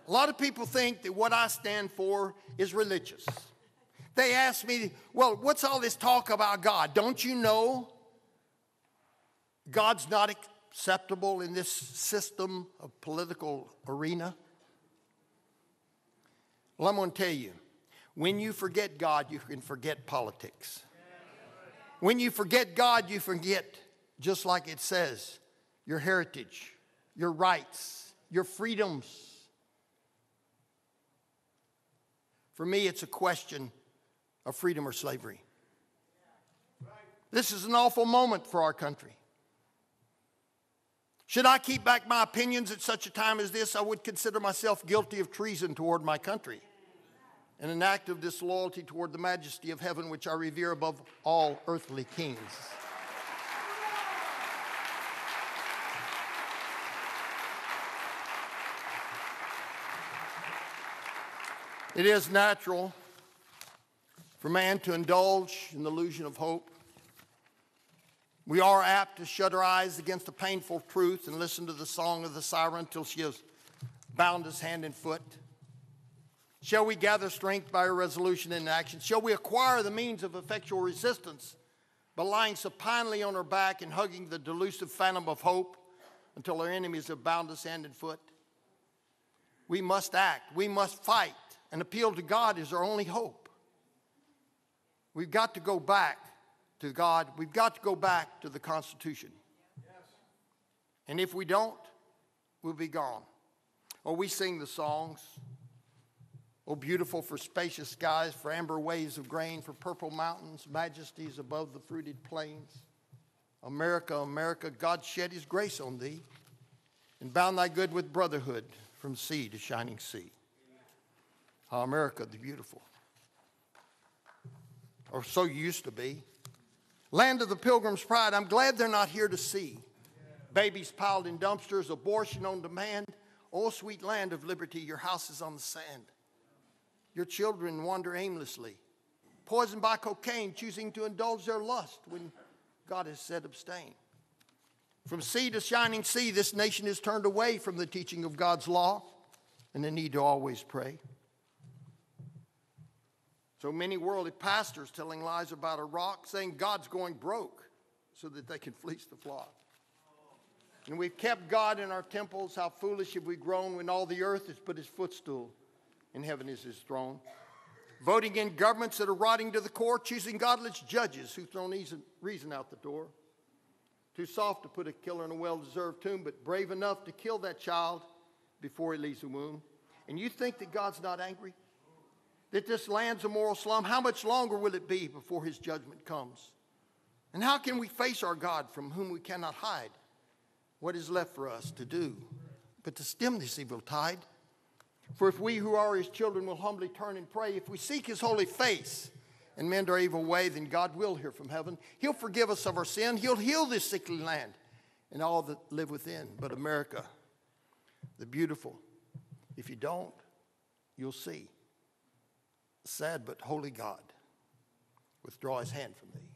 A lot of people think that what I stand for is religious. They ask me, well, what's all this talk about God? Don't you know God's not acceptable in this system of political arena? Well, I'm going to tell you, when you forget God, you can forget politics. When you forget God, you forget, just like it says, your heritage, your rights, your freedoms. For me, it's a question of freedom or slavery. This is an awful moment for our country. Should I keep back my opinions at such a time as this, I would consider myself guilty of treason toward my country and an act of disloyalty toward the majesty of heaven, which I revere above all earthly kings. It is natural for man to indulge in the illusion of hope. We are apt to shut our eyes against the painful truth and listen to the song of the siren till she has bound us hand and foot. Shall we gather strength by our resolution and action? Shall we acquire the means of effectual resistance by lying supinely on our back and hugging the delusive phantom of hope until our enemies have bound us hand and foot? We must act. We must fight. And appeal to God is our only hope. We've got to go back to God. We've got to go back to the Constitution. Yes. And if we don't, we'll be gone. Oh, we sing the songs. Oh, beautiful for spacious skies, for amber waves of grain, for purple mountains, majesties above the fruited plains. America, America, God shed his grace on thee and bound thy good with brotherhood from sea to shining sea. How America the beautiful, or so used to be. Land of the pilgrim's pride, I'm glad they're not here to see. Babies piled in dumpsters, abortion on demand. Oh, sweet land of liberty, your house is on the sand. Your children wander aimlessly, poisoned by cocaine, choosing to indulge their lust when God has said abstain. From sea to shining sea, this nation is turned away from the teaching of God's law and the need to always pray. So many worldly pastors telling lies about a rock, saying God's going broke so that they can fleece the flock. And we've kept God in our temples. How foolish have we grown when all the earth is but his footstool and heaven is his throne. Voting in governments that are rotting to the core, choosing godless judges who've thrown reason out the door. Too soft to put a killer in a well-deserved tomb, but brave enough to kill that child before he leaves the womb. And you think that God's not angry? That this land's a moral slum? How much longer will it be before his judgment comes? And how can we face our God from whom we cannot hide? What is left for us to do but to stem this evil tide? For if we who are his children will humbly turn and pray, if we seek his holy face and mend our evil way, then God will hear from heaven. He'll forgive us of our sin. He'll heal this sickly land and all that live within. But America, the beautiful, if you don't, you'll see. Sad but holy God, withdraw his hand from thee.